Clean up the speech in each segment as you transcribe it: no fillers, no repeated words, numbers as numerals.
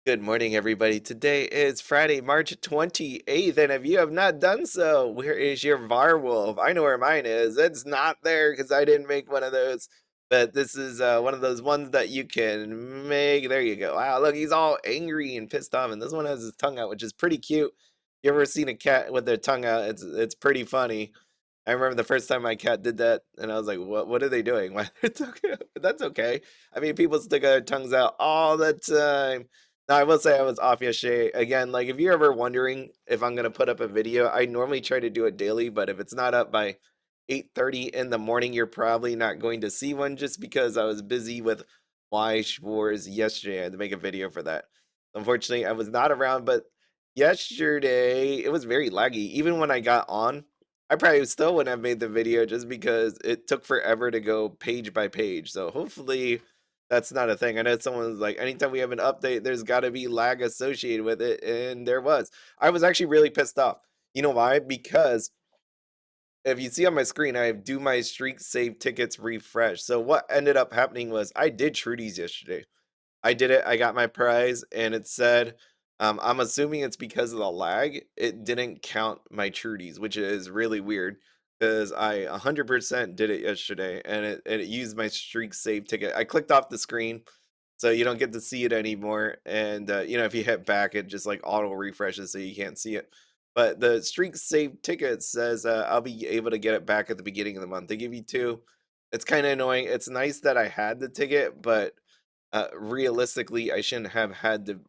Good morning, everybody. Today is Friday, March 28th, and if you have not done so, where is your Varwolf? I know where mine is. It's not there because I didn't make one of those, but this is one of those ones that you can make. There you go. Wow, look, he's all angry and pissed off, and this one has his tongue out, which is pretty cute. You ever seen a cat with their tongue out? It's pretty funny. I remember the first time my cat did that, and I was like, "What are they doing? Why are they tongue out?" But that's okay. I mean, people stick their tongues out all the time. Now, I will say I was off yesterday. Again, like if you're ever wondering if I'm gonna put up a video, I normally try to do it daily, but if it's not up by 8:30 in the morning, you're probably not going to see one just because I was busy with Y Wars yesterday. I had to make a video for that. Unfortunately, I was not around, but yesterday it was very laggy. Even when I got on, I probably still wouldn't have made the video just because it took forever to go page by page. So hopefully that's not a thing. I know someone was like, anytime we have an update, there's got to be lag associated with it, and there was. I was actually really pissed off. You know why? Because if you see on my screen, I have do my streak save tickets refresh. So what ended up happening was I did Trudy's yesterday. I did it. I got my prize, and it said, I'm assuming it's because of the lag. It didn't count my Trudies, which is really weird because I 100% did it yesterday, and it used my streak save ticket. I clicked off the screen, so you don't get to see it anymore. And if you hit back, it just like auto refreshes, so you can't see it. But the streak save ticket says I'll be able to get it back at the beginning of the month. They give you two. It's kind of annoying. It's nice that I had the ticket, but realistically, I shouldn't have had to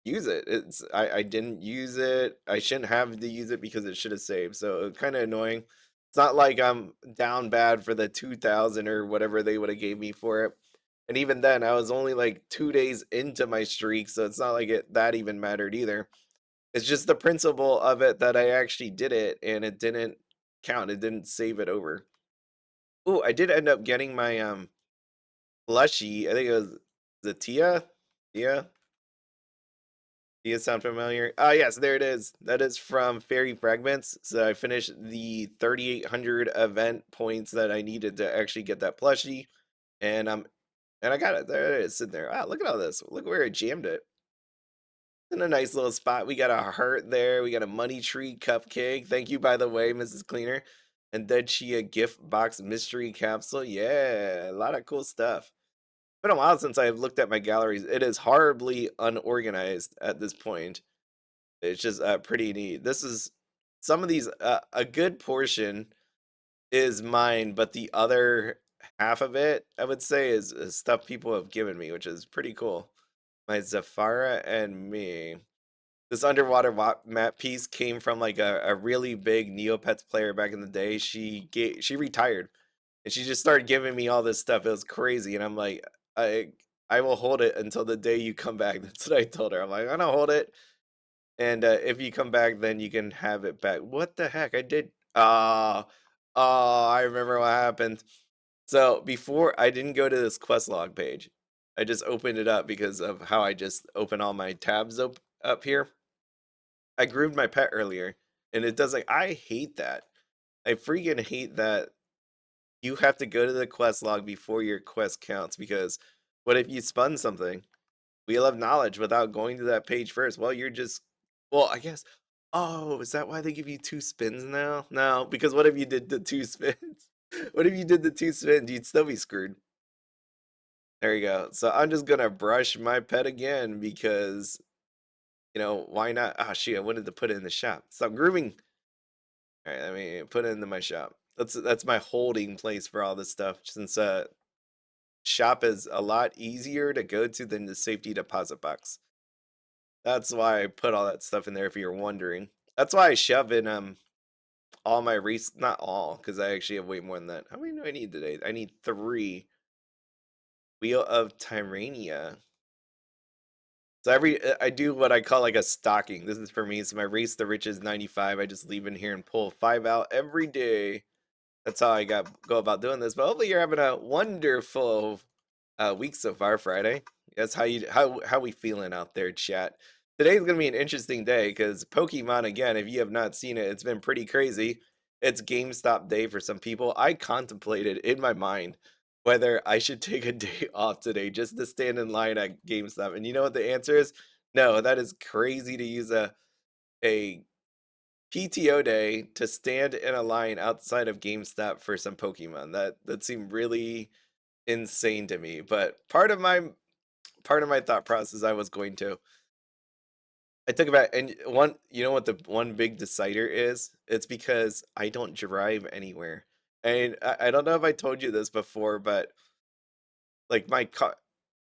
use it. I didn't use it. I shouldn't have to use it because it should have saved. So kind of annoying. It's not like I'm down bad for the 2000 or whatever they would have gave me for it. And even then, I was only like 2 days into my streak, so it's not like it that even mattered either. It's just the principle of it that I actually did it and it didn't count. It didn't save it over. Oh, I did end up getting my plushie. I think it was the Tia. Tia. Tia sound familiar? Ah, yes, there it is. That is from Fairy Fragments. So I finished the 3,800 event points that I needed to actually get that plushie, and I got it. There it is, sitting there. Wow, look at all this. Look where I jammed it. In a nice little spot. We got a heart there. We got a money tree cupcake. Thank you, by the way, Mrs. Cleaner. And then she a gift box mystery capsule. Yeah, a lot of cool stuff. Been a while since I've looked at my galleries. It is horribly unorganized at this point. It's just pretty neat. This is some of these. A good portion is mine, but the other half of it, I would say, is stuff people have given me, which is pretty cool. My Zafara and me. This underwater map piece came from like a really big Neopets player back in the day. She retired and she just started giving me all this stuff. It was crazy, and I'm like, I I will hold it until the day you come back. That's what I told her. I'm like, I'm gonna hold it, and if you come back, then you can have it back. What the heck? I did. I remember what happened. So before I didn't go to this quest log page. I just opened it up because of how I just open all my tabs up here. I groomed my pet earlier, and it does like I hate that. I freaking hate that you have to go to the quest log before your quest counts because what if you spun something? Wheel of Knowledge without going to that page first? Well, you're just well, I guess. Oh, is that why they give you two spins now? No, because what if you did the two spins? What if you did the two spins? You'd still be screwed. There you go. So I'm just gonna brush my pet again because why not? Ah, shoot, I wanted to put it in the shop. Stop grooming. All right, let me put it into my shop. That's my holding place for all this stuff. Since shop is a lot easier to go to than the safety deposit box. That's why I put all that stuff in there. If you're wondering, that's why I shove in all my race. Not all, because I actually have way more than that. How many do I need today? I need 3. Wheel of Tyrania. So I do what I call like a stocking. This is for me. So my race the riches 95. I just leave in here and pull 5 out every day. That's how I go about doing this. But hopefully you're having a wonderful week so far, Friday. That's how we feeling out there, chat. Today's gonna be an interesting day because Pokemon again. If you have not seen it, it's been pretty crazy. It's GameStop day for some people. I contemplated in my mind whether I should take a day off today just to stand in line at GameStop. And you know what the answer is? No, that is crazy to use a PTO day to stand in a line outside of GameStop for some Pokemon. That seemed really insane to me. But part of my thought process, I was going to. I took it back, and you know what the one big decider is? It's because I don't drive anywhere. And I don't know if I told you this before, but like my car,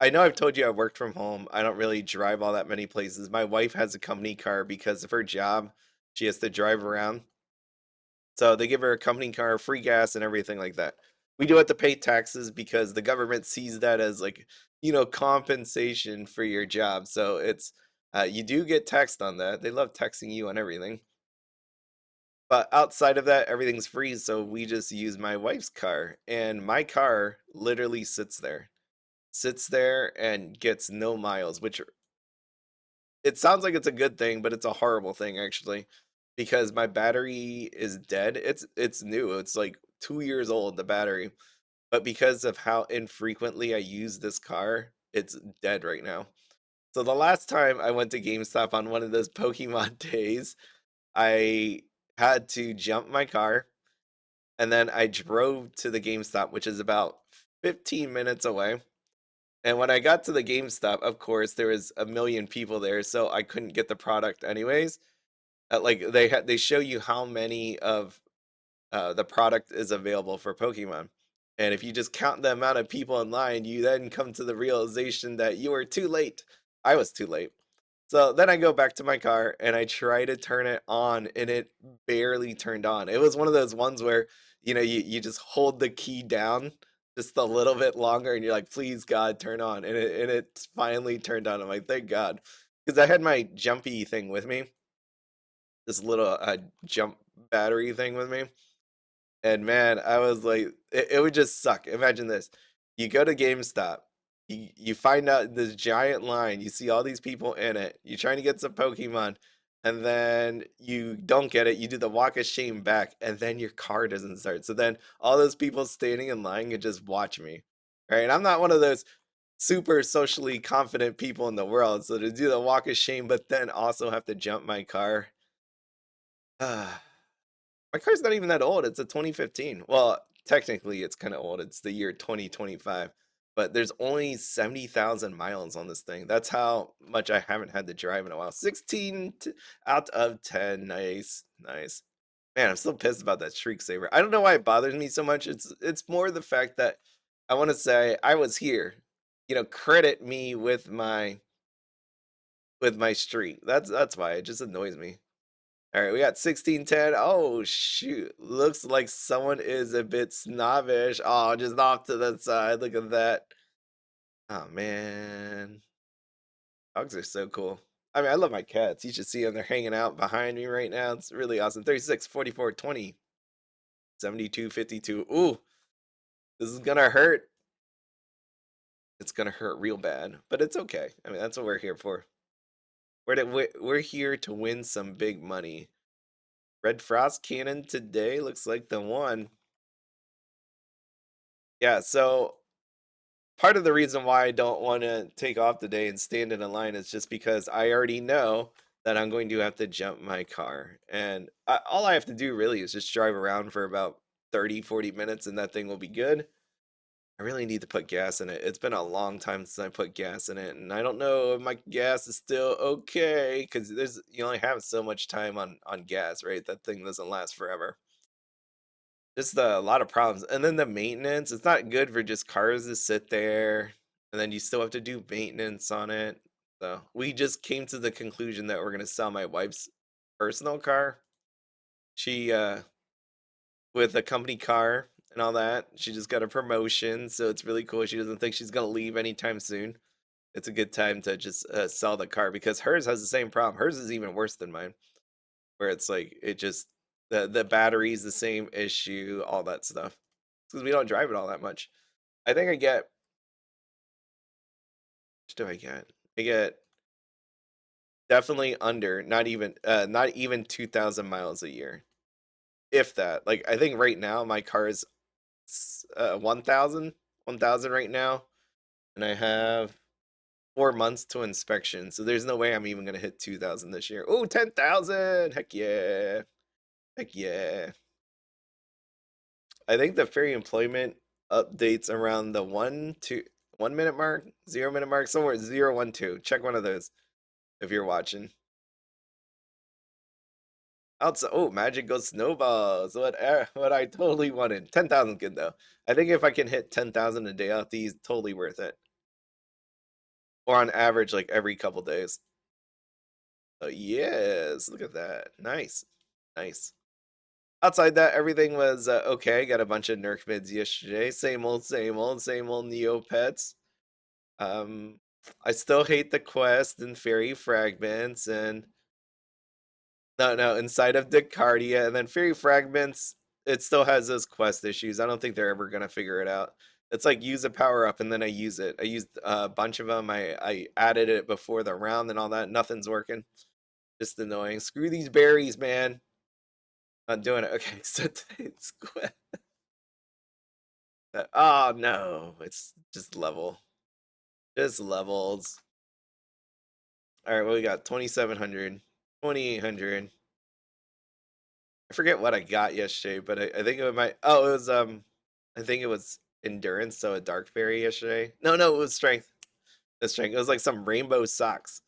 I know I've told you I worked from home. I don't really drive all that many places. My wife has a company car because of her job. She has to drive around. So they give her a company car, free gas, and everything like that. We do have to pay taxes because the government sees that as like, compensation for your job. So it's you do get taxed on that. They love taxing you on everything. But outside of that, everything's free. So we just use my wife's car, and my car literally sits there and gets no miles, which it sounds like it's a good thing, but it's a horrible thing actually, because my battery is dead. It's new. It's like 2 years old, the battery. But because of how infrequently I use this car, it's dead right now. So the last time I went to GameStop on one of those Pokemon days, I had to jump my car and then I drove to the GameStop, which is about 15 minutes away. And when I got to the GameStop, of course, there was a million people there, so I couldn't get the product anyways. Like they show you how many of the product is available for Pokemon. And if you just count the amount of people in line, you then come to the realization that you are too late. I was too late. So then I go back to my car and I try to turn it on and it barely turned on. It was one of those ones where, you just hold the key down just a little bit longer and you're like, please God, turn on. And it finally turned on. I'm like, thank God. Because I had my jumpy thing with me, this little jump battery thing with me. And man, I was like, it would just suck. Imagine this. You go to GameStop, you find out this giant line, you see all these people in it, you're trying to get some Pokemon, and then you don't get it, you do the walk of shame back, and then your car doesn't start. So then all those people standing in line can just watch me. Right? And I'm not one of those super socially confident people in the world. So to do the walk of shame, but then also have to jump my car. My car's not even that old. It's a 2015. Well, technically, it's kind of old. It's the year 2025, but there's only 70,000 miles on this thing. That's how much I haven't had to drive in a while. 16 out of 10. Nice, nice. Man, I'm still pissed about that Shriek Saber. I don't know why it bothers me so much. It's more the fact that I want to say I was here. Credit me with my streak. That's why it just annoys me. All right, we got 1610. Oh, shoot. Looks like someone is a bit snobbish. Oh, just off to the side. Look at that. Oh, man. Dogs are so cool. I mean, I love my cats. You should see them. They're hanging out behind me right now. It's really awesome. 36, 44, 20, 72, 52. Ooh, this is going to hurt. It's going to hurt real bad, but it's okay. I mean, that's what we're here for. We're here to win some big money. Red Frost Cannon today looks like the one. Yeah, so part of the reason why I don't want to take off today and stand in a line is just because I already know that I'm going to have to jump my car. And all I have to do really is just drive around for about 30, 40 minutes and that thing will be good. I really need to put gas in it. It's been a long time since I put gas in it, and I don't know if my gas is still okay because you only have so much time on gas, right? That thing doesn't last forever. Just a lot of problems. And then the maintenance, it's not good for just cars to sit there and then you still have to do maintenance on it. So we just came to the conclusion that we're gonna sell my wife's personal car. She with a company car and all that. She just got a promotion, so it's really cool. She doesn't think she's gonna leave anytime soon. It's a good time to just sell the car because hers has the same problem. Hers is even worse than mine, where it's like it just the battery's the same issue, all that stuff. Because we don't drive it all that much. I think I get. What do I get? I get definitely under, not even 2,000 miles a year, if that. Like I think right now my car is 1,000 right now, and I have 4 months to inspection, so there's no way I'm even gonna hit 2,000 this year. Oh, 10,000! Heck yeah! Heck yeah! I think the fairy employment updates around the 1 minute mark, 0 minute mark, somewhere 012. Check one of those if you're watching. Outside, oh, magic goes snowballs. What I totally wanted. 10,000 good though. I think if I can hit 10,000 a day out these, totally worth it. Or on average, like every couple days. Oh yes, look at that. Nice, nice. Outside that, everything was okay. Got a bunch of nerf mids yesterday. Same old, same old, same old Neopets. Um, I still hate the quest and fairy fragments and no, inside of Descardia and then fairy fragments. It still has those quest issues. I don't think they're ever gonna figure it out. It's like use a power up and then I use it. I used a bunch of them. I added it before the round and all that. Nothing's working. Just annoying. Screw these berries, man. Not doing it. Okay, so today's quest. Oh no, it's just level. Just levels. All right, well, we got 2,700, 2,800. I forget what I got yesterday, but I think it might. Oh, it was I think it was endurance, so a dark fairy yesterday. No, it was strength. The strength. It was like some rainbow socks.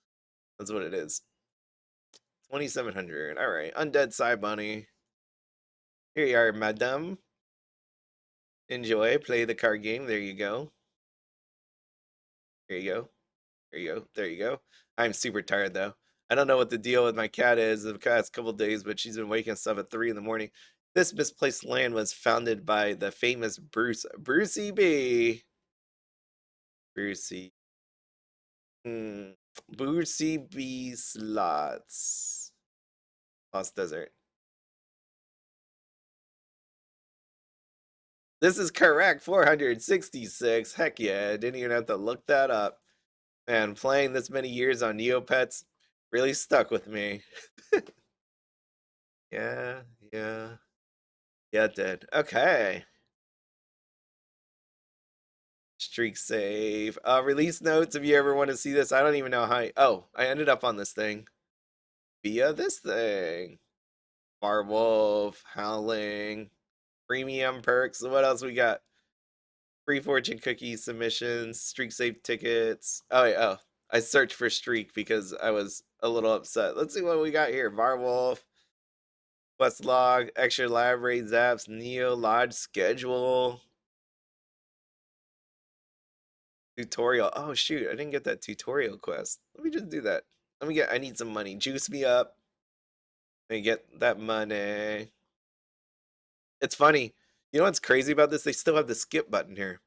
That's what it is. 2,700. All right, undead side bunny. Here you are, madam. Enjoy. Play the card game. There you go. There you go. There you go. There you go. I'm super tired though. I don't know what the deal with my cat is the past couple days, but she's been waking us up at 3 in the morning. This misplaced land was founded by the famous Brucey B. Brucey. Hmm. Brucey B. Slots. Lost Desert. This is correct. 466. Heck yeah. Didn't even have to look that up. Man, playing this many years on Neopets really stuck with me. Yeah, yeah. Yeah, it did. Okay. Streak save. Release notes if you ever want to see this. I don't even know how. Oh, I ended up on this thing via this thing. Varwolf, Howling, premium perks. What else we got? Free fortune cookie submissions, streak save tickets. Oh, wait, oh. I searched for streak because I was a little upset. Let's see what we got here. Varwolf, quest log, extra lab raid zaps, Neo Lodge schedule. Tutorial. Oh shoot, I didn't get that tutorial quest. Let me just do that. I need some money. Juice me up and get that money. It's funny. You know what's crazy about this? They still have the skip button here.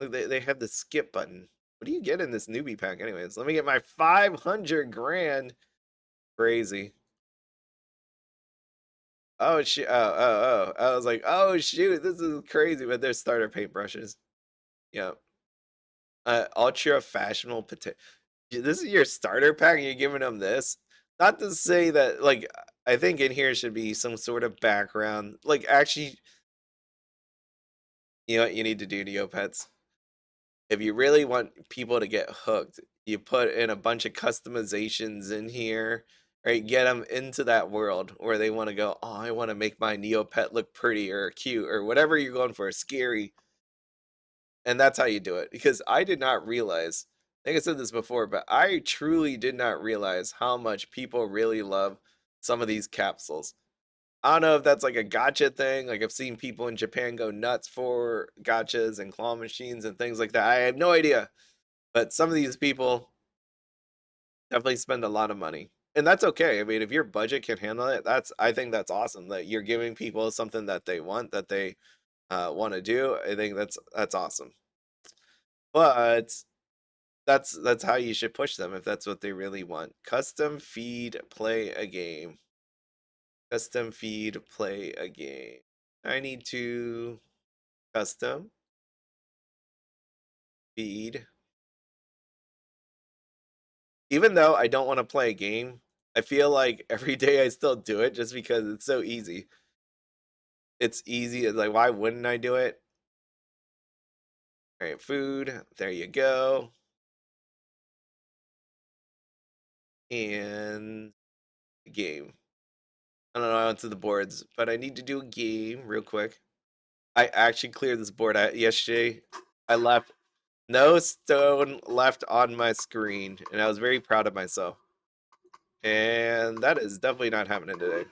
Look, they have the skip button. What do you get in this newbie pack anyways? Let me get my 500 grand. Crazy. Oh shit. I was like, oh shoot, this is crazy. But there's starter paintbrushes. Yeah. Ultra fashionable potato. This is your starter pack and you're giving them this. Not to say that, like, I think in here should be some sort of background. Like, actually, you know what you need to do, Neopets? If you really want people to get hooked, you put in a bunch of customizations in here, right? Get them into that world where they want to go, oh, I want to make my Neopet look pretty or cute or whatever you're going for, scary. And that's how you do it. Because I did not realize, I think I said this before, but I truly did not realize how much people really love some of these capsules. I don't know if that's like a gotcha thing. Like I've seen people in Japan go nuts for gotchas and claw machines and things like that. I have no idea. But some of these people definitely spend a lot of money. And that's okay. I mean, if your budget can handle it, I think that's awesome that you're giving people something that they want, that they want to do. I think that's awesome. But that's how you should push them if that's what they really want. Custom feed, play a game. Custom feed, play a game. I need to custom feed. Even though I don't want to play a game, I feel like every day I still do it just because it's so easy. It's easy. It's like, why wouldn't I do it? All right, food. There you go. and a game. I don't know, I went to the boards, but I need to do a game real quick. I actually cleared this board out yesterday. I left no stone left on my screen, and I was very proud of myself. And that is definitely not happening today.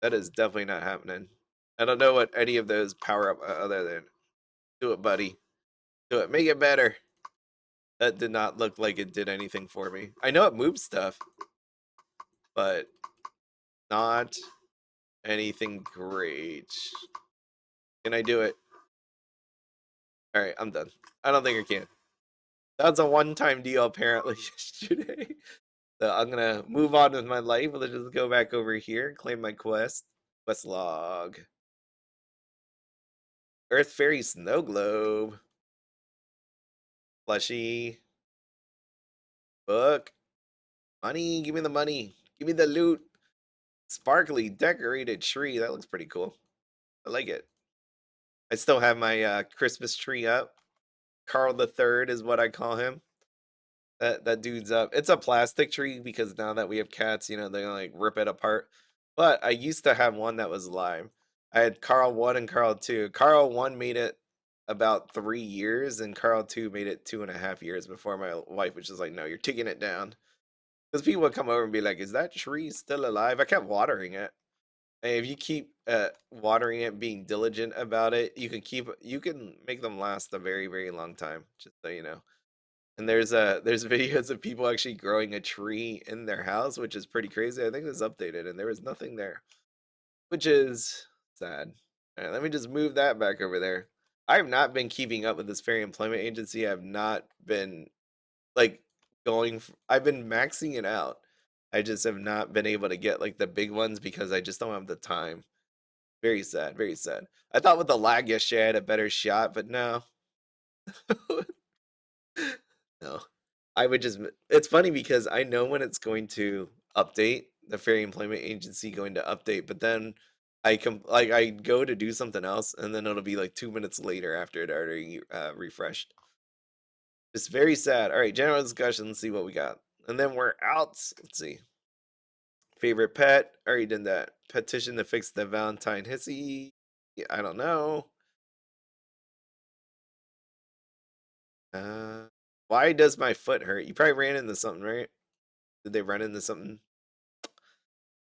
That is definitely not happening. I don't know what any of those power up other than do it, buddy. Do it. Make it better. That did not look like it did anything for me. I know it moves stuff, but not anything great. Can I do it? All right, I'm done. I don't think I can. That's a one-time deal apparently yesterday. So I'm gonna move on with my life. Let's just go back over here, claim my quest. Quest log. Earth Fairy Snow Globe. Plushy. Book. Money. Give me the money. Give me the loot. Sparkly decorated tree. That looks pretty cool. I like it. I still have my Christmas tree up. Carl the Third is what I call him. That dude's up. It's a plastic tree because now that we have cats, you know, they like rip it apart. But I used to have one that was live. I had Carl 1 and Carl 2. Carl 1 made it about 3 years, and Carl 2 made it 2.5 years before my wife was just like, no, you're taking it down. Because people would come over and be like, is that tree still alive? I kept watering it. And if you keep watering it, being diligent about it, you can make them last a very, very long time, just so you know. And there's videos of people actually growing a tree in their house, which is pretty crazy. I think it's updated, and there was nothing there, which is sad. All right, let me just move that back over there. I have not been keeping up with this Fairy Employment Agency. I have not been like I've been maxing it out. I just have not been able to get like the big ones because I just don't have the time. Very sad, very sad. I thought with the lag yesterday I had a better shot, but no. No. I would just it's funny because I know when it's going to update, the Fairy Employment Agency going to update, but then I go to do something else and then it'll be like 2 minutes later after it already refreshed. It's very sad. All right, general discussion. Let's see what we got, and then we're out. Let's see. Favorite pet. Already done that. Petition to fix the Valentine hissy. Yeah, I don't know. Uh, why does my foot hurt? You probably ran into something, right? Did they run into something?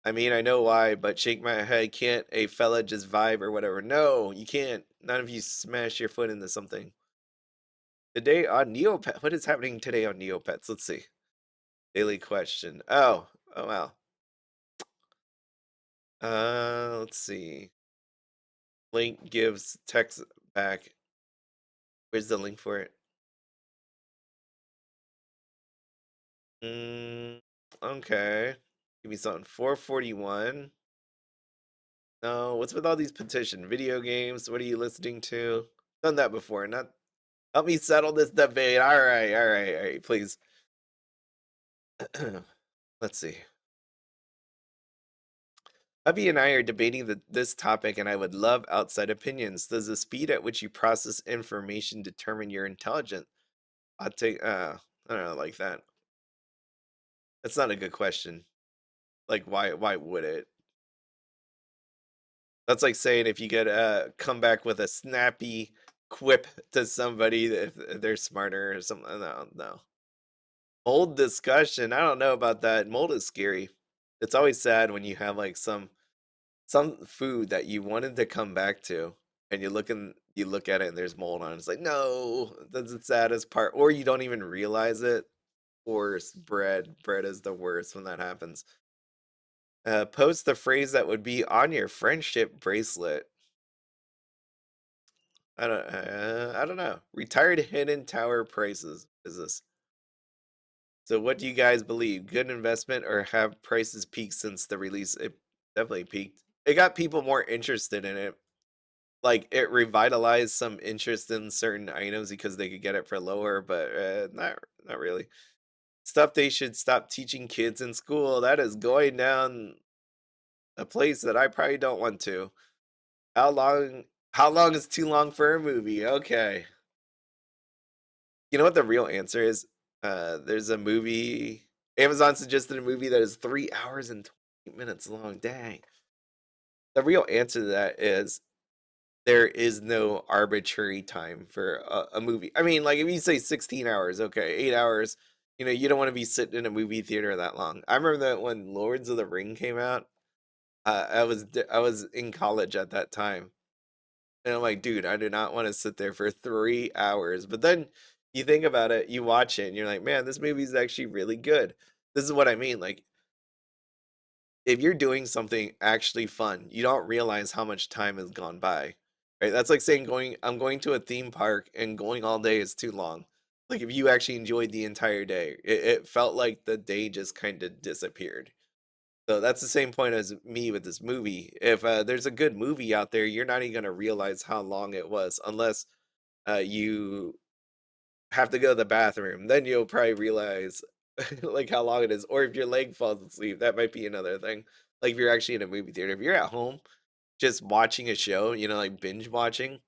I mean, I know why, but shake my head. Can't a fella just vibe or whatever? No, you can't. None of you smash your foot into something. Today on Neopets. What is happening today on Neopets? Let's see. Daily question. Oh wow. Let's see. Link gives text back. Where's the link for it? Okay. Give me something. 441. No, what's with all these petition video games? What are you listening to? Done that before. Not help me settle this debate. All right, please. Let's see. Hubby and I are debating this topic, and I would love outside opinions. Does the speed at which you process information determine your intelligence? I'll take. I don't know, like that. That's not a good question. Like, why? Why would it? That's like saying if you get come back with a snappy quip to somebody if they're smarter or something. No, no. Mold discussion. I don't know about that. Mold is scary. It's always sad when you have like some food that you wanted to come back to, and you look at it and there's mold on it. It's like, no, that's the saddest part. Or you don't even realize it. Worse, bread. Bread is the worst when that happens. Post the phrase that would be on your friendship bracelet. I don't know. Retired hidden tower prices is this. So what do you guys believe? Good investment or have prices peaked since the release? It definitely peaked. It got people more interested in it. Like it revitalized some interest in certain items because they could get it for lower, but not really. Stuff they should stop teaching kids in school. That is going down a place that I probably don't want to. How long how long is too long for a movie? Okay. You know what the real answer is? There's a movie. Amazon suggested a movie that is 3 hours and 20 minutes long. Dang. The real answer to that is there is no arbitrary time for a movie. I mean, like if you say 16 hours, okay, 8 hours, you don't want to be sitting in a movie theater that long. I remember that when Lords of the Ring came out, I was in college at that time, and I'm like, dude, I do not want to sit there for 3 hours. But then you think about it, you watch it, and you're like, man, this movie is actually really good. This is what I mean. Like, if you're doing something actually fun, you don't realize how much time has gone by. Right? That's like saying I'm going to a theme park and going all day is too long. Like if you actually enjoyed the entire day, it felt like the day just kind of disappeared. So that's the same point as me with this movie. If there's a good movie out there, you're not even gonna realize how long it was unless you have to go to the bathroom. Then you'll probably realize like how long it is. Or if your leg falls asleep, that might be another thing. Like if you're actually in a movie theater, if you're at home just watching a show, like binge watching,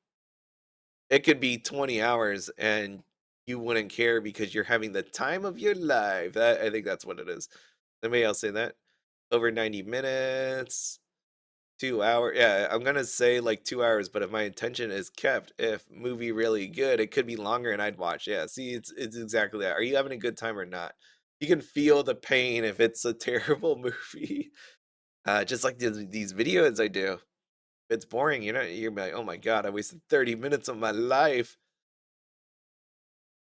it could be 20 hours and you wouldn't care because you're having the time of your life. I think that's what it is. Anybody else say that? Over 90 minutes. 2 hour, yeah, I'm gonna say like 2 hours, but if my attention is kept, if movie really good, it could be longer and I'd watch. Yeah, see, it's exactly that. Are you having a good time or not? You can feel the pain if it's a terrible movie. Just like these videos I do. If it's boring, you're like, oh my god, I wasted 30 minutes of my life.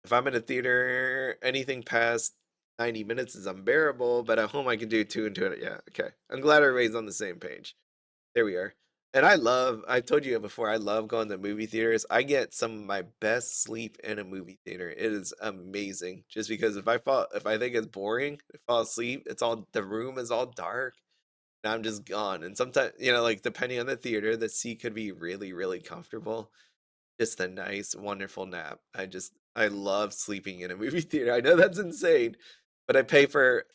If I'm in a theater, anything past 90 minutes is unbearable, but at home I can do two and two. Yeah, okay. I'm glad everybody's on the same page. There we are. And I told you before, I love going to movie theaters. I get some of my best sleep in a movie theater. It is amazing. Just because if I think it's boring, I fall asleep, the room is all dark and I'm just gone. And sometimes, like depending on the theater, the seat could be really, really comfortable. Just a nice, wonderful nap. I love sleeping in a movie theater. I know that's insane, but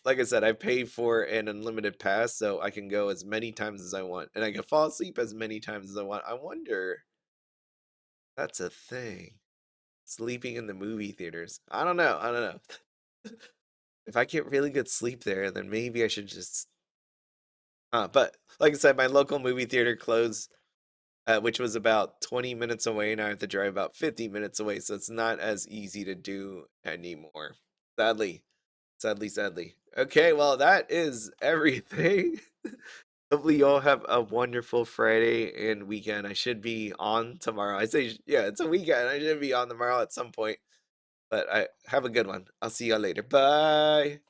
like I said, I pay for an unlimited pass so I can go as many times as I want and I can fall asleep as many times as I want. I wonder if that's a thing. Sleeping in the movie theaters. I don't know. I don't know. If I get really good sleep there, then maybe I should just. But like I said, my local movie theater closed, which was about 20 minutes away, and I have to drive about 50 minutes away, so it's not as easy to do anymore. Sadly, sadly, sadly. Okay, well, that is everything. Hopefully, you all have a wonderful Friday and weekend. I should be on tomorrow. I say, yeah, it's a weekend. I should be on tomorrow at some point, but I have a good one. I'll see y'all later. Bye.